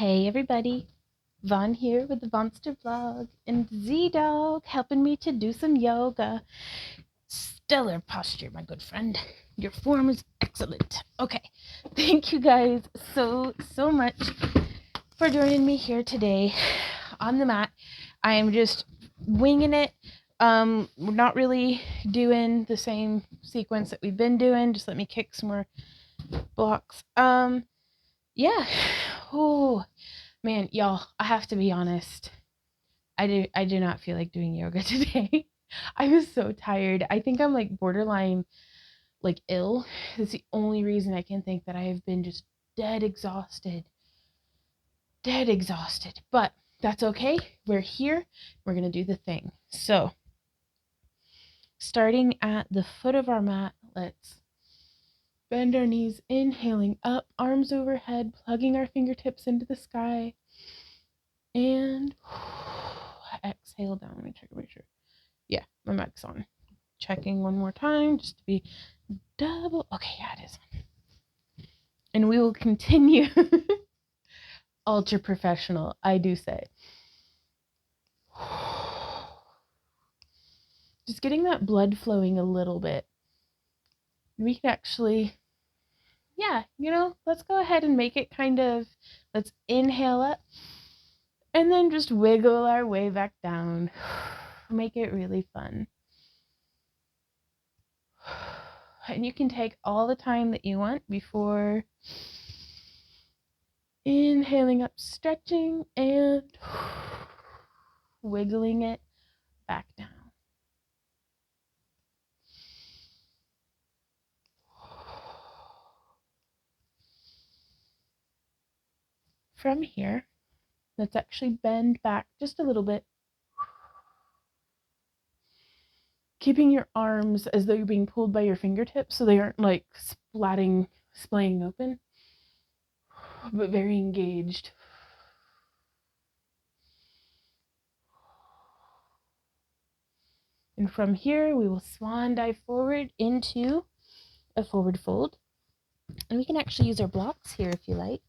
Hey everybody, Von here with the Vonster vlog, and Z-Dog helping me to do some yoga. Stellar posture, my good friend. Your form is excellent. Okay, thank you guys so much for joining me here today on the mat. I am just winging it. We're not really doing the same sequence that we've been doing. Just let me kick some more blocks. Yeah. Oh, man, y'all, I have to be honest. I do not feel like doing yoga today. I was so tired. I think I'm like borderline like ill. It's the only reason I can think that I have been just dead exhausted. Dead exhausted. But that's okay. We're here. We're going to do the thing. So, starting at the foot of our mat, let's bend our knees, inhaling up, arms overhead, plugging our fingertips into the sky. And exhale down. Let me check to make sure. Yeah, my mic's on. Checking one more time just to be double. Okay, yeah, it is. And we will continue. Ultra professional, I do say. Just getting that blood flowing a little bit. We can actually, yeah, let's go ahead and make it let's inhale up and then just wiggle our way back down. Make it really fun. And you can take all the time that you want before inhaling up, stretching, and wiggling it back down. From here, let's actually bend back just a little bit, keeping your arms as though you're being pulled by your fingertips so they aren't like splaying open, but very engaged. And from here, we will swan dive forward into a forward fold. And we can actually use our blocks here if you like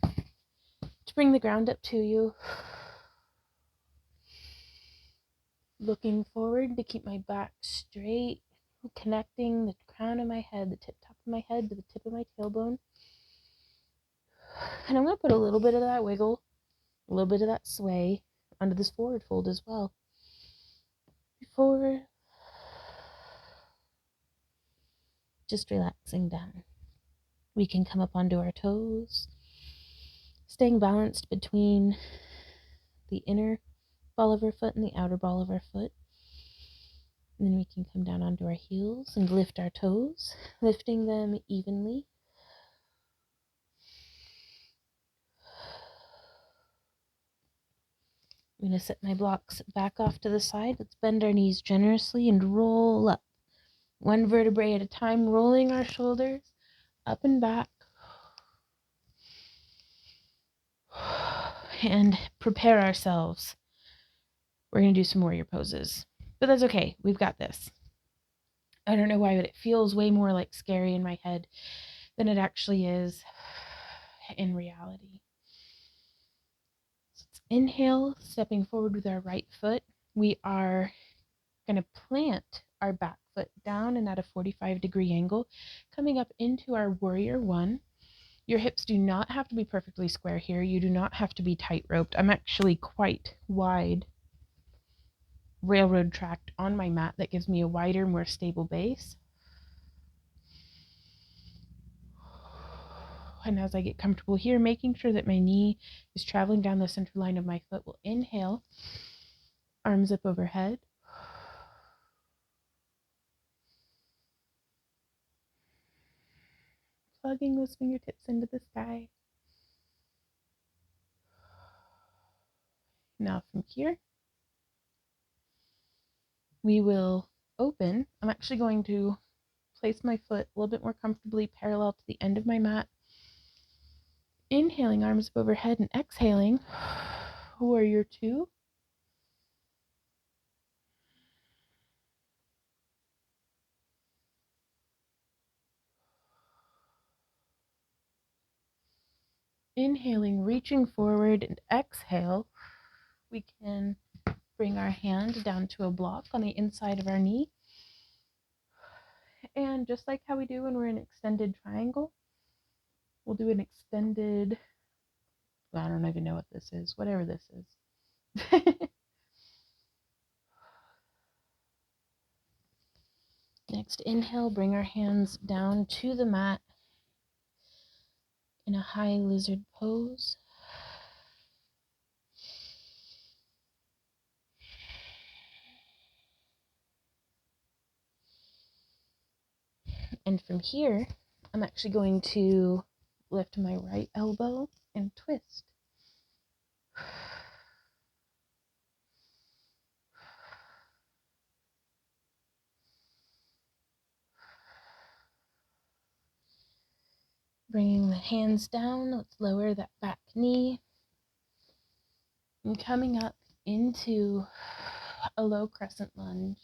to bring the ground up to you. Looking forward to keep my back straight, connecting the crown of my head, the top of my head to the tip of my tailbone. And I'm going to put a little bit of that wiggle, a little bit of that sway under this forward fold as well. Before just relaxing down. We can come up onto our toes, staying balanced between the inner ball of our foot and the outer ball of our foot. And then we can come down onto our heels and lift our toes, lifting them evenly. I'm going to set my blocks back off to the side. Let's bend our knees generously and roll up. One vertebrae at a time, rolling our shoulders up and back. And prepare ourselves. We're going to do some warrior poses. But that's okay. We've got this. I don't know why, but it feels way more like scary in my head than it actually is in reality. So let's inhale, stepping forward with our right foot. We are going to plant our back foot down and at a 45-degree angle, coming up into our warrior one. Your hips do not have to be perfectly square here. You do not have to be tight roped. I'm actually quite wide railroad tracked on my mat that gives me a wider, more stable base. And as I get comfortable here, making sure that my knee is traveling down the center line of my foot, we'll inhale, arms up overhead. Plugging those fingertips into the sky. Now from here, we will open. I'm actually going to place my foot a little bit more comfortably parallel to the end of my mat. Inhaling, arms up overhead, and exhaling, warrior two. Inhaling, reaching forward, and exhale, we can bring our hand down to a block on the inside of our knee. And just like how we do when we're in extended triangle, we'll do an extended, I don't even know what this is, whatever this is. Next, inhale, bring our hands down to the mat in a high lizard pose. And from here, I'm actually going to lift my right elbow and twist. Bringing the hands down, let's lower that back knee. And coming up into a low crescent lunge.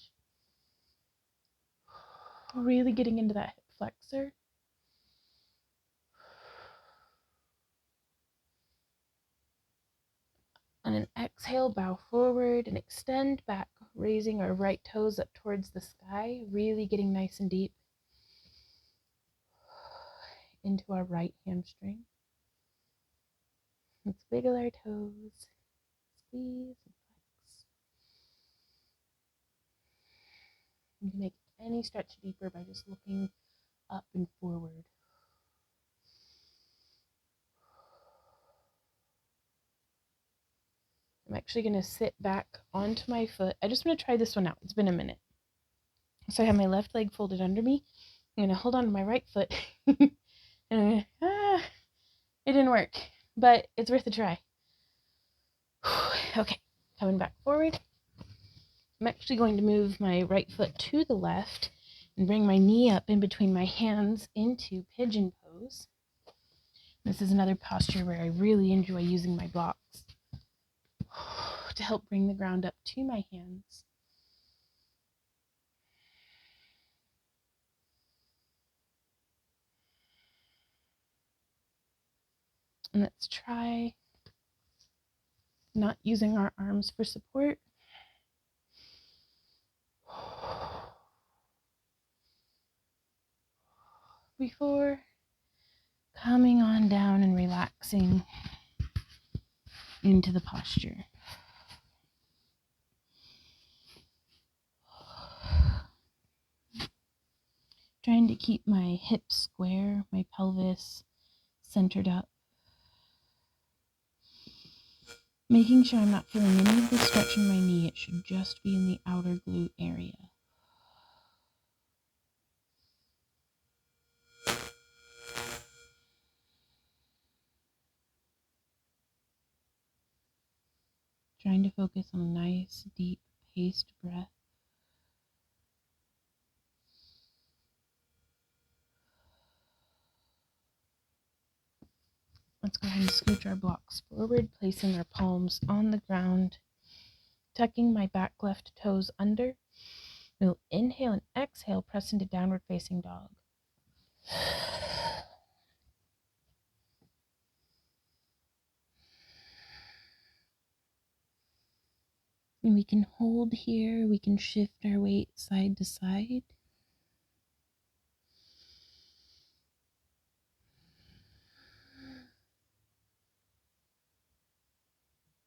Really getting into that hip flexor. On an exhale, bow forward and extend back, raising our right toes up towards the sky, really getting nice and deep into our right hamstring. Let's wiggle our toes, squeeze and flex. You can make any stretch deeper by just looking up and forward. I'm actually going to sit back onto my foot. I just want to try this one out. It's been a minute. So I have my left leg folded under me. I'm going to hold on to my right foot. And I'm gonna, it didn't work, but it's worth a try. Okay, coming back forward. I'm actually going to move my right foot to the left and bring my knee up in between my hands into pigeon pose. This is another posture where I really enjoy using my blocks to help bring the ground up to my hands. And let's try not using our arms for support. Before coming on down and relaxing into the posture. Trying to keep my hips square, my pelvis centered up. Making sure I'm not feeling any of the stretch in my knee. It should just be in the outer glute area. Trying to focus on a nice, deep, paced breath. Let's go ahead and scooch our blocks forward, placing our palms on the ground, tucking my back left toes under. We'll inhale and exhale, press into downward facing dog. And we can hold here, we can shift our weight side to side.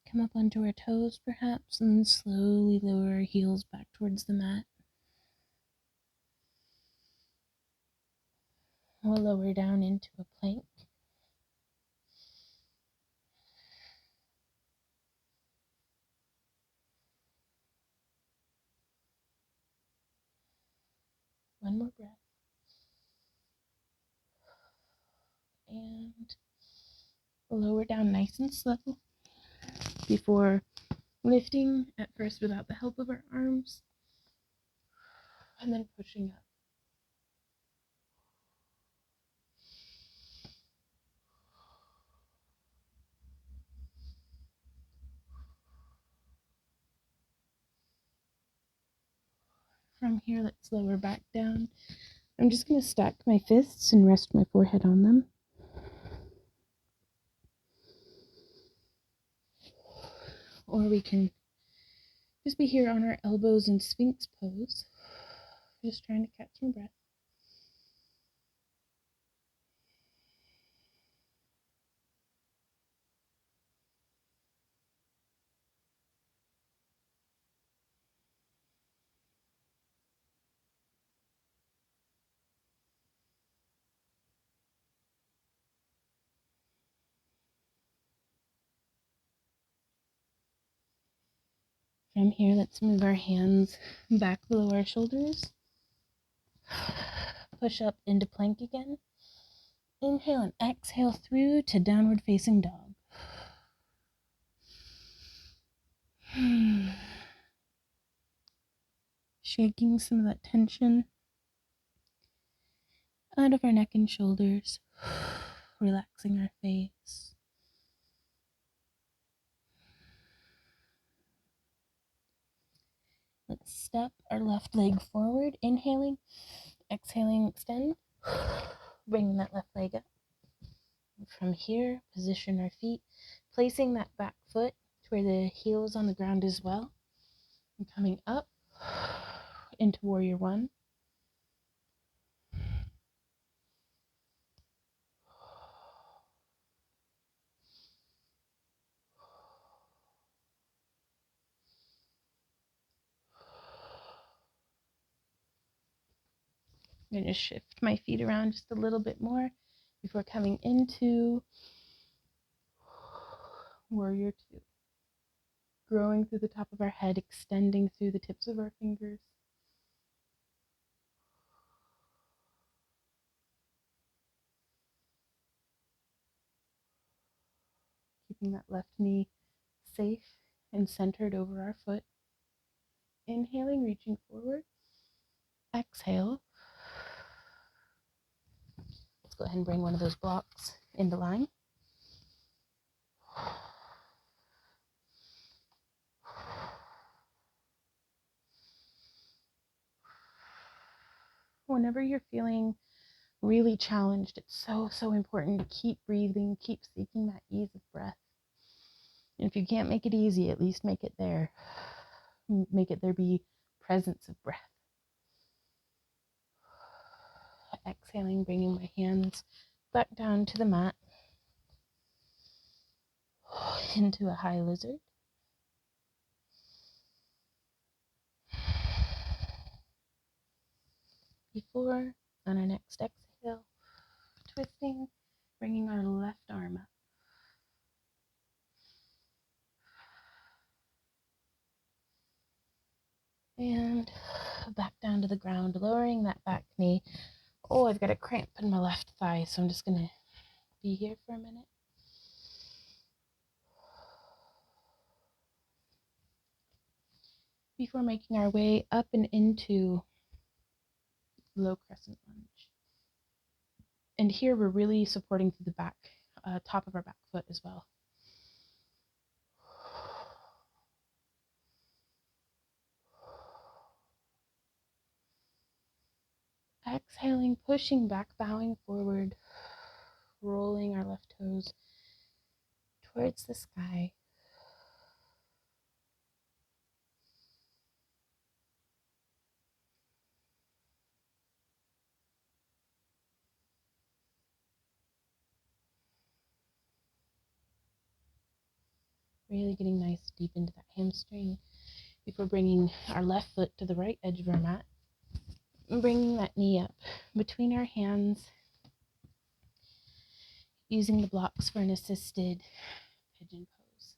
Come up onto our toes perhaps, and then slowly lower our heels back towards the mat. We'll lower down into a plank. One more breath. And lower down nice and slow before lifting at first without the help of our arms, and then pushing up. From here, let's lower back down. I'm just going to stack my fists and rest my forehead on them. or we can just be here on our elbows in Sphinx pose, just trying to catch some breath. From here, let's move our hands back below our shoulders. Push up into plank again. Inhale and exhale through to downward facing dog. Shaking some of that tension out of our neck and shoulders. Relaxing our face. Let's step our left leg forward, inhaling, exhaling, extend. Bringing that left leg up. From here, position our feet, placing that back foot to where the heel is on the ground as well. And coming up into Warrior One. I'm going to shift my feet around just a little bit more before coming into Warrior Two. Growing through the top of our head, extending through the tips of our fingers. Keeping that left knee safe and centered over our foot. Inhaling, reaching forward. Exhale. Let's go ahead and bring one of those blocks into line. Whenever you're feeling really challenged, it's so important to keep breathing, keep seeking that ease of breath. And if you can't make it easy, at least make it there. Make it there be presence of breath. Exhaling, bringing my hands back down to the mat. Into a high lizard. Before, on our next exhale, twisting, bringing our left arm up. And back down to the ground, lowering that back knee. Oh, I've got a cramp in my left thigh, so I'm just going to be here for a minute. Before making our way up and into low crescent lunge. And here we're really supporting through the back, top of our back foot as well. Exhaling, pushing back, bowing forward, rolling our left toes towards the sky. Really getting nice deep into that hamstring before bringing our left foot to the right edge of our mat. And bringing that knee up between our hands, using the blocks for an assisted pigeon pose.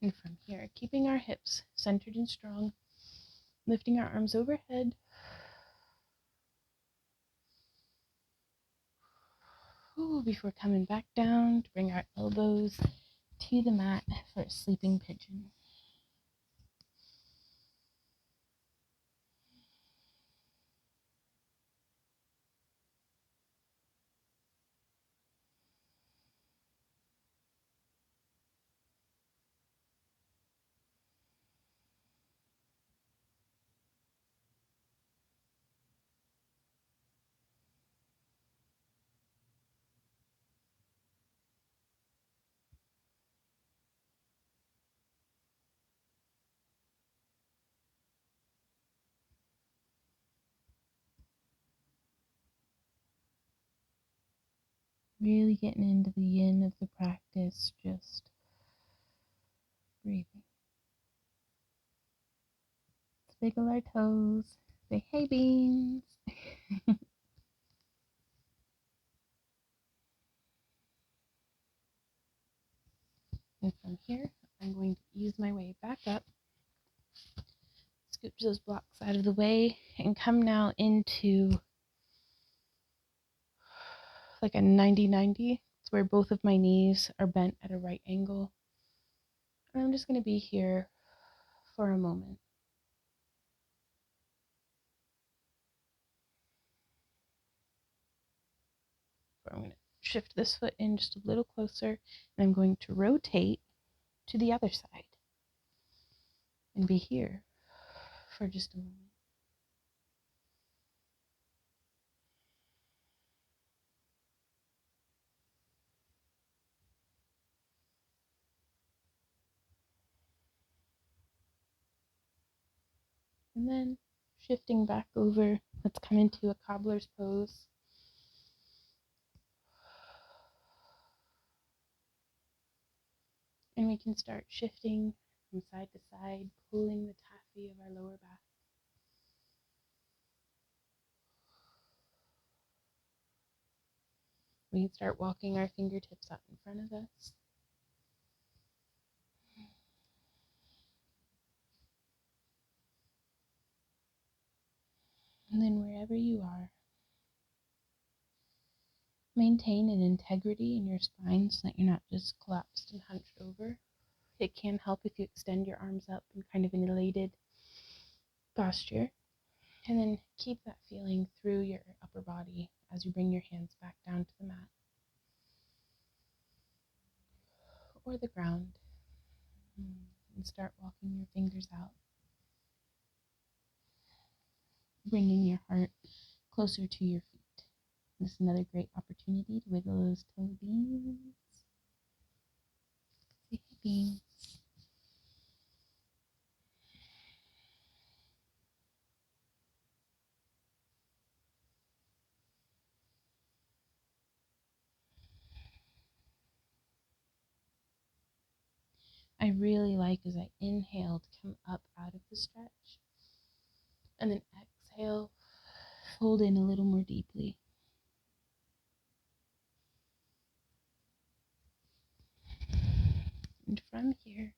And from here, keeping our hips centered and strong, lifting our arms overhead. Before coming back down to bring our elbows to the mat for a sleeping pigeon. Really getting into the yin of the practice, just breathing. Let's wiggle our toes. Say, hey, beans. And from here, I'm going to ease my way back up, scooch those blocks out of the way, and come now into like a 90-90. It's where both of my knees are bent at a right angle. And I'm just going to be here for a moment. I'm going to shift this foot in just a little closer, and I'm going to rotate to the other side and be here for just a moment. And then shifting back over, let's come into a cobbler's pose. And we can start shifting from side to side, pulling the taffy of our lower back. We can start walking our fingertips out in front of us. And then wherever you are, maintain an integrity in your spine so that you're not just collapsed and hunched over. It can help if you extend your arms up in kind of an elated posture. And then keep that feeling through your upper body as you bring your hands back down to the mat or the ground. And start walking your fingers out, bringing your heart closer to your feet. This is another great opportunity to wiggle those toe beans. Say hey, beans. I really like as I inhale to come up out of the stretch, and then exhale, fold in a little more deeply. And from here,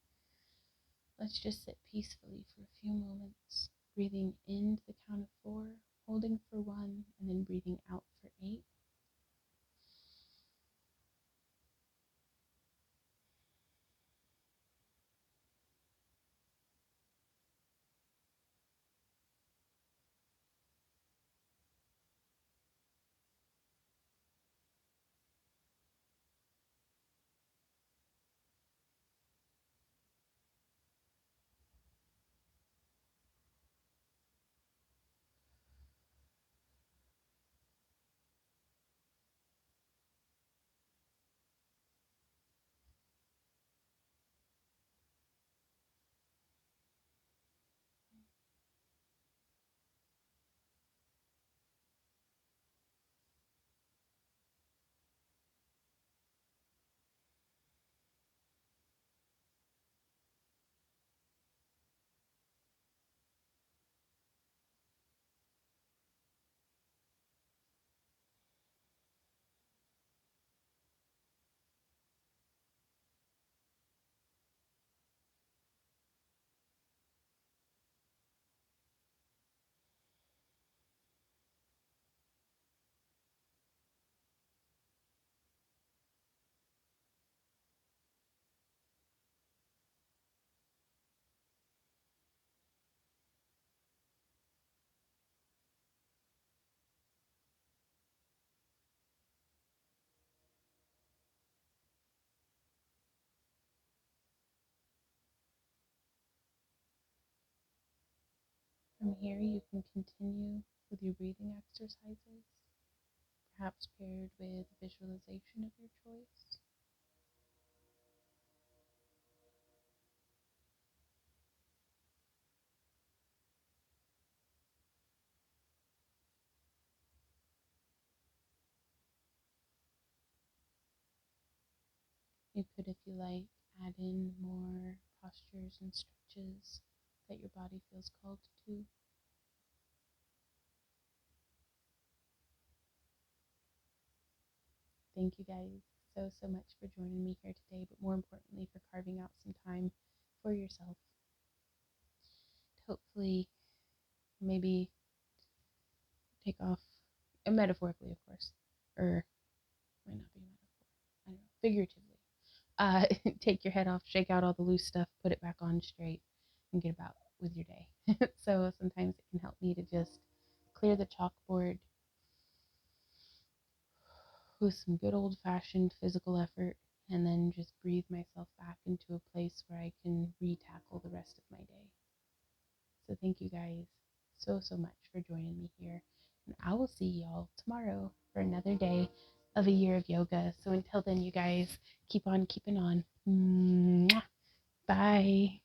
let's just sit peacefully for a few moments, breathing in to the count of 4, holding for 1, and then breathing out for 8. From here, you can continue with your breathing exercises, perhaps paired with visualization of your choice. You could, if you like, add in more postures and stretches that your body feels called to. Thank you guys so much for joining me here today, but more importantly for carving out some time for yourself. Hopefully, maybe take off, metaphorically, of course, or might not be a metaphor, I don't know, figuratively. Take your head off, shake out all the loose stuff, put it back on straight, and get about with your day. So sometimes it can help me to just clear the chalkboard with some good old-fashioned physical effort, and then just breathe myself back into a place where I can re-tackle the rest of my day. So thank you guys so much for joining me here, and I will see y'all tomorrow for another day of a year of yoga. So until then, you guys, keep on keeping on. Mwah. Bye.